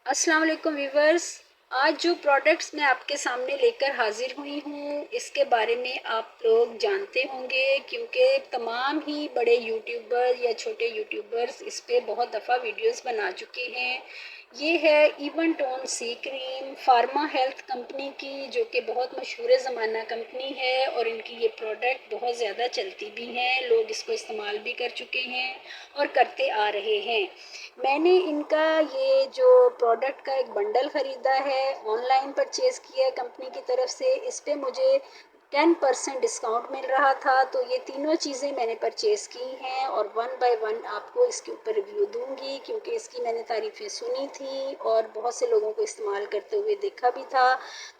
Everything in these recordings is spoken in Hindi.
अस्सलाम वालेकुम व्यूवर्स। आज जो प्रोडक्ट्स मैं आपके सामने लेकर हाजिर हुई हूँ इसके बारे में आप लोग जानते होंगे, क्योंकि तमाम ही बड़े यूट्यूबर या छोटे यूट्यूबर्स इस पे बहुत दफ़ा वीडियोस बना चुके हैं। ये है even tone C cream, pharma health company की, जो कि बहुत मशहूर ज़माना कंपनी है और इनकी ये प्रोडक्ट बहुत ज़्यादा चलती भी हैं, लोग इसको इस्तेमाल भी कर चुके हैं और करते आ रहे हैं। मैंने इनका ये जो प्रोडक्ट का एक बंडल ख़रीदा है, ऑनलाइन परचेज़ किया है कंपनी की तरफ से। इस पे मुझे 10% डिस्काउंट मिल रहा था, तो ये तीनों चीज़ें मैंने परचेज़ की हैं और वन बाय वन आपको इसके ऊपर रिव्यू दूंगी, क्योंकि इसकी मैंने तारीफ़ें सुनी थी और बहुत से लोगों को इस्तेमाल करते हुए देखा भी था।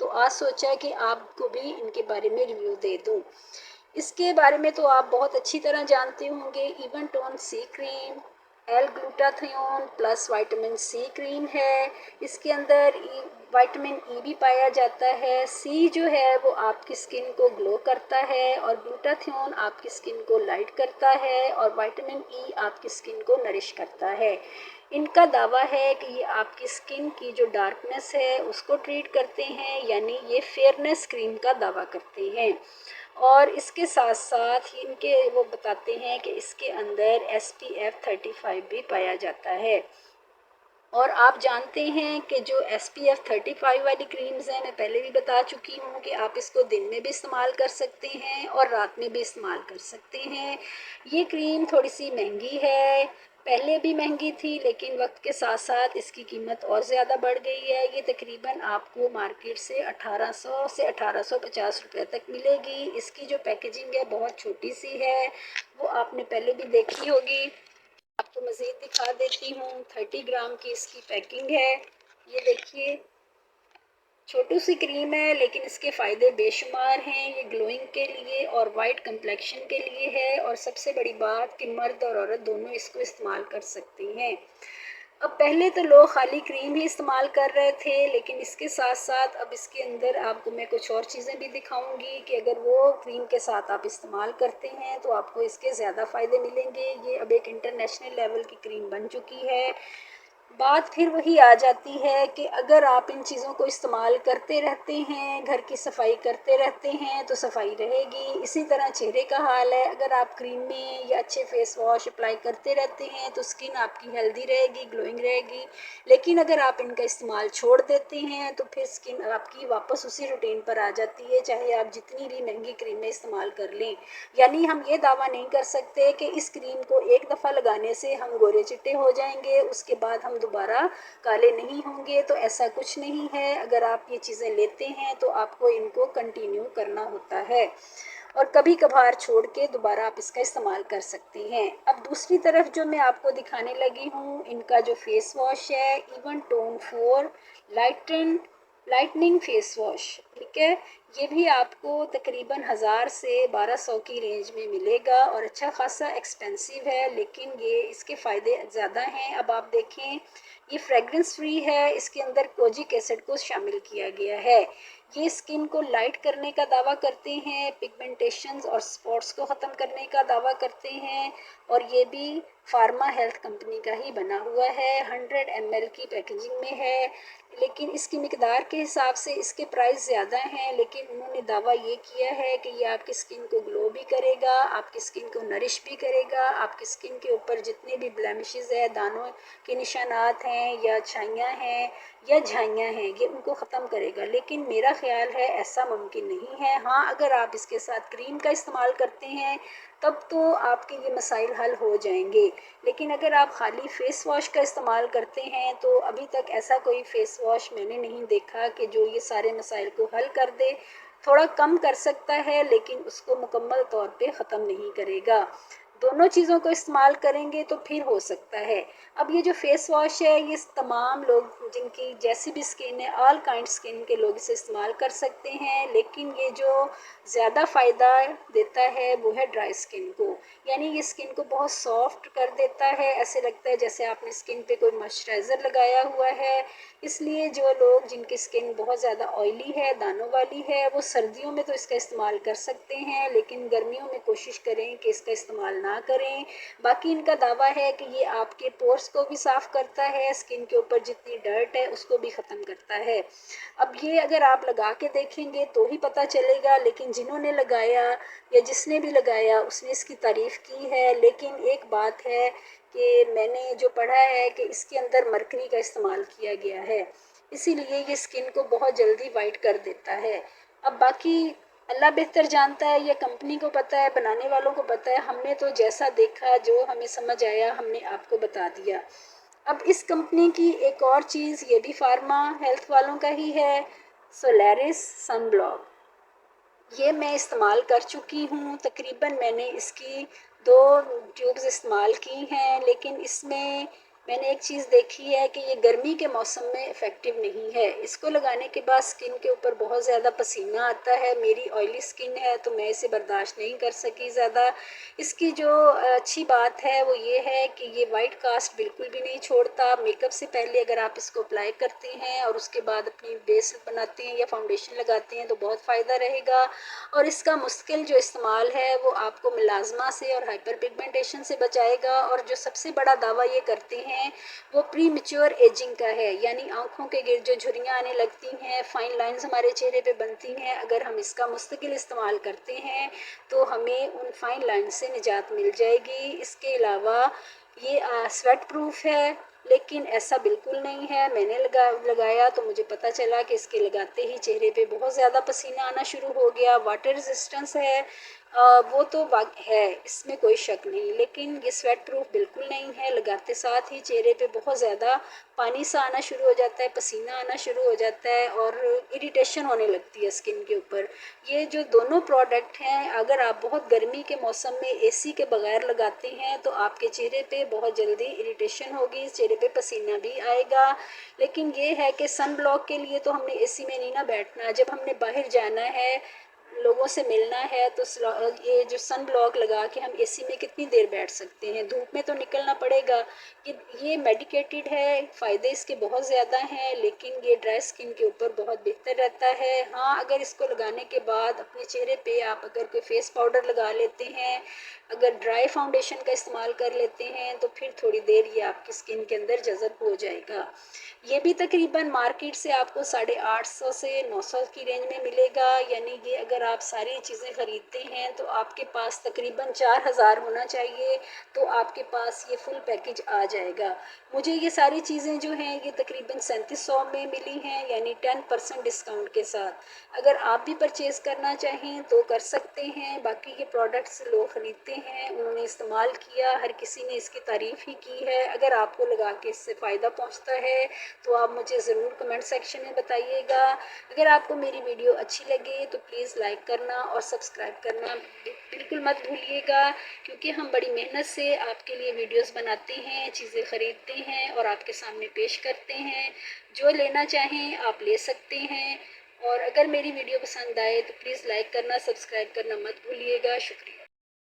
तो आज सोचा कि आपको भी इनके बारे में रिव्यू दे दूँ। इसके बारे में तो आप बहुत अच्छी तरह जानते होंगे। Even tone C cream L glutathione plus vitamin C cream है। इसके अंदर विटामिन ई भी पाया जाता है। सी जो है वो आपकी स्किन को ग्लो करता है और ग्लूटाथियोन आपकी स्किन को लाइट करता है और विटामिन ई आपकी स्किन को नरिश करता है। इनका दावा है कि ये आपकी स्किन की जो डार्कनेस है उसको ट्रीट करते हैं, यानी ये फेयरनेस क्रीम का दावा करते हैं। और इसके साथ साथ इनके वो बताते हैं कि इसके अंदर SPF 35 भी पाया जाता है। और आप जानते हैं कि जो SPF 35 वाली क्रीम्स हैं, मैं पहले भी बता चुकी हूँ कि आप इसको दिन में भी इस्तेमाल कर सकते हैं और रात में भी इस्तेमाल कर सकते हैं। ये क्रीम थोड़ी सी महंगी है, पहले भी महंगी थी, लेकिन वक्त के साथ साथ इसकी कीमत और ज़्यादा बढ़ गई है। ये तकरीबन आपको मार्केट से 1800 से 1850 रुपये तक मिलेगी। इसकी जो पैकेजिंग है बहुत छोटी सी है, वो आपने पहले भी देखी होगी। आपको मज़ीद दिखा देती हूँ। 30 ग्राम की इसकी पैकिंग है। ये देखिए, छोटी सी क्रीम है लेकिन इसके फ़ायदे बेशुमार हैं। ये ग्लोइंग के लिए और वाइट कंप्लेक्शन के लिए है, और सबसे बड़ी बात कि मर्द और औरत दोनों इसको इस्तेमाल कर सकती हैं। अब पहले तो लोग खाली क्रीम ही इस्तेमाल कर रहे थे, लेकिन इसके साथ साथ अब इसके अंदर आपको मैं कुछ और चीज़ें भी दिखाऊंगी कि अगर वो क्रीम के साथ आप इस्तेमाल करते हैं तो आपको इसके ज़्यादा फ़ायदे मिलेंगे। ये अब एक इंटरनेशनल लेवल की क्रीम बन चुकी है। बात फिर वही आ जाती है कि अगर आप इन चीज़ों को इस्तेमाल करते रहते हैं, घर की सफाई करते रहते हैं, तो सफाई रहेगी। इसी तरह चेहरे का हाल है, अगर आप क्रीम में या अच्छे फेस वॉश अप्लाई करते रहते हैं तो स्किन आपकी हेल्दी रहेगी, ग्लोइंग रहेगी। लेकिन अगर आप इनका इस्तेमाल छोड़ देते हैं तो फिर स्किन आपकी वापस उसी रूटीन पर आ जाती है, चाहे आप जितनी भी महंगी क्रीमें इस्तेमाल कर लें। यानी हम ये दावा नहीं कर सकते कि इस क्रीम को एक दफ़ा लगाने से हम गोरे चिट्टे हो जाएंगे, उसके बाद हम दोबारा काले नहीं होंगे। तो ऐसा कुछ नहीं है। अगर आप ये चीज़ें लेते हैं तो आपको इनको कंटिन्यू करना होता है और कभी कभार छोड़ के दोबारा आप इसका इस्तेमाल कर सकते हैं। अब दूसरी तरफ जो मैं आपको दिखाने लगी हूँ, इनका जो फेस वॉश है, इवन टोन 4 लाइटन लाइटनिंग फेस वॉश, ठीक है। ये भी आपको तकरीबन 1000 से 1200 की रेंज में मिलेगा और अच्छा खासा एक्सपेंसिव है, लेकिन ये इसके फ़ायदे ज़्यादा हैं। अब आप देखें, ये फ्रेगरेंस फ्री है, इसके अंदर कोजिक एसिड को शामिल किया गया है। ये स्किन को लाइट करने का दावा करते हैं, पिगमेंटेशंस और स्पॉट्स को ख़त्म करने का दावा करते हैं, और ये भी फार्मा हेल्थ कंपनी का ही बना हुआ है। 100 ml की पैकेजिंग में है, लेकिन इसकी मिकदार के हिसाब से इसके प्राइस ज़्यादा हैं। लेकिन उन्होंने दावा ये किया है कि ये आपकी स्किन को ग्लो भी करेगा, आपकी स्किन को नरिश भी करेगा, आपकी स्किन के ऊपर जितने भी ब्लेमिशेस है, दानों के निशानात हैं या छाइयाँ हैं या झाइयाँ हैं, ये उनको ख़त्म करेगा। लेकिन मेरा ख्याल है ऐसा मुमकिन नहीं है। हाँ, अगर आप इसके साथ क्रीम का इस्तेमाल करते हैं तब तो आपके ये मसाइल हल हो जाएंगे। लेकिन अगर आप खाली फेस वॉश का इस्तेमाल करते हैं तो अभी तक ऐसा कोई फेस वॉश मैंने नहीं देखा कि जो ये सारे मसाइल को हल कर दे। थोड़ा कम कर सकता है लेकिन उसको मुकम्मल तौर पे ख़त्म नहीं करेगा। दोनों चीज़ों को इस्तेमाल करेंगे तो फिर हो सकता है। अब ये जो फेस वॉश है, ये तमाम लोग जिनकी जैसी भी स्किन है, ऑल काइंड स्किन के लोग इसे इस्तेमाल कर सकते हैं। लेकिन ये जो ज़्यादा फ़ायदा देता है वो है ड्राई स्किन को, यानी ये स्किन को बहुत सॉफ्ट कर देता है। ऐसे लगता है जैसे आपने स्किन पे कोई मॉइस्चराइज़र लगाया हुआ है। इसलिए जो लोग जिनकी स्किन बहुत ज़्यादा ऑयली है, दानों वाली है, वो सर्दियों में तो इसका इस्तेमाल कर सकते हैं, लेकिन गर्मियों में कोशिश करें कि इसका इस्तेमाल ना करें। बाकी इनका दावा है कि ये आपके पोर्स को भी साफ़ करता है, स्किन के ऊपर जितनी डर्ट है उसको भी ख़त्म करता है। अब ये अगर आप लगा के देखेंगे तो ही पता चलेगा, लेकिन जिन्होंने लगाया या जिसने भी लगाया उसने इसकी तारीफ़ की है। लेकिन एक बात है कि मैंने जो पढ़ा है कि इसके अंदर मरकरी का इस्तेमाल किया गया है, इसीलिए ये स्किन को बहुत जल्दी वाइट कर देता है। अब बाकी अल्लाह बेहतर जानता है, या कंपनी को पता है, बनाने वालों को पता है। हमने तो जैसा देखा, जो हमें समझ आया, हमने आपको बता दिया। अब इस कंपनी की एक और चीज़, ये भी फार्मा हेल्थ वालों का ही है, सोलैरिस सन ब्लॉक। ये मैं इस्तेमाल कर चुकी हूँ, तकरीबन मैंने इसकी 2 ट्यूब्स इस्तेमाल की हैं, लेकिन इसमें मैंने एक चीज़ देखी है कि ये गर्मी के मौसम में इफ़ेक्टिव नहीं है। इसको लगाने के बाद स्किन के ऊपर बहुत ज़्यादा पसीना आता है। मेरी ऑयली स्किन है तो मैं इसे बर्दाश्त नहीं कर सकी ज़्यादा। इसकी जो अच्छी बात है वो ये है कि ये वाइट कास्ट बिल्कुल भी नहीं छोड़ता। मेकअप से पहले अगर आप इसको अप्लाई करते हैं और उसके बाद अपनी बेस बनाते हैं या फाउंडेशन लगाते हैं तो बहुत फ़ायदा रहेगा। और इसका मुश्किल जो इस्तेमाल है वो आपको मिलाज़मा से और हाइपर पिगमेंटेशन से बचाएगा। और जो सबसे बड़ा दावा ये करते हैं वो प्री मैच्योर एजिंग का है, यानी आँखों के गिर्द जो झुर्रियाँ आने लगती हैं, फाइन लाइंस हमारे चेहरे पे बनती हैं, अगर हम इसका मुस्तकिल इस्तेमाल करते हैं तो हमें उन फाइन लाइन से निजात मिल जाएगी। इसके अलावा ये स्वेट प्रूफ है, लेकिन ऐसा बिल्कुल नहीं है। मैंने लगाया तो मुझे पता चला कि इसके लगाते ही चेहरे पे बहुत ज़्यादा पसीना आना शुरू हो गया। वाटर रेजिस्टेंस है, वो तो है, इसमें कोई शक नहीं, लेकिन ये स्वेट प्रूफ बिल्कुल नहीं है। लगाते साथ ही चेहरे पे बहुत ज़्यादा पानी सा आना शुरू हो जाता है, पसीना आना शुरू हो जाता है और इरिटेशन होने लगती है स्किन के ऊपर। ये जो दोनों प्रोडक्ट हैं, अगर आप बहुत गर्मी के मौसम में एसी के बगैर लगाते हैं तो आपके चेहरे पे बहुत जल्दी इरिटेशन होगी, चेहरे पे पसीना भी आएगा। लेकिन ये है कि सन ब्लॉक के लिए तो हमने एसी में नहीं ना बैठना। जब हमने बाहर जाना है, लोगों से मिलना है, तो ये जो सन ब्लॉक लगा के हम एसी में कितनी देर बैठ सकते हैं, धूप में तो निकलना पड़ेगा। ये मेडिकेटेड है, फ़ायदे इसके बहुत ज़्यादा हैं, लेकिन ये ड्राई स्किन के ऊपर बहुत बेहतर रहता है। हाँ, अगर इसको लगाने के बाद अपने चेहरे पे आप अगर कोई फेस पाउडर लगा लेते हैं, अगर ड्राई फाउंडेशन का इस्तेमाल कर लेते हैं तो फिर थोड़ी देर ये आपकी स्किन के अंदर जज़ब हो जाएगा। ये भी तकरीबन मार्केट से आपको 850 से 900 की रेंज में मिलेगा, यानी कि अगर आप सारी चीज़ें ख़रीदते हैं तो आपके पास तकरीबन 4000 होना चाहिए, तो आपके पास ये फुल पैकेज आ जाएगा। मुझे ये सारी चीज़ें जो हैं ये तकरीबन 3700 में मिली हैं, यानी 10% डिस्काउंट के साथ। अगर आप भी परचेज़ करना चाहें तो कर सकते हैं। बाकी ये प्रोडक्ट्स लोग ख़रीदते हैं, उन्होंने इस्तेमाल किया, हर किसी ने इसकी तारीफ़ ही की है। अगर आपको लगा के इससे फ़ायदा पहुँचता है तो आप मुझे ज़रूर कमेंट सेक्शन में बताइएगा। अगर आपको मेरी वीडियो अच्छी लगे तो प्लीज़ लाइक करना और सब्सक्राइब करना बिल्कुल मत भूलिएगा, क्योंकि हम बड़ी मेहनत से आपके लिए वीडियोस बनाते हैं, चीज़ें ख़रीदते हैं और आपके सामने पेश करते हैं। जो लेना चाहें आप ले सकते हैं। और अगर मेरी वीडियो पसंद आए तो प्लीज़ लाइक करना, सब्सक्राइब करना मत भूलिएगा। शुक्रिया।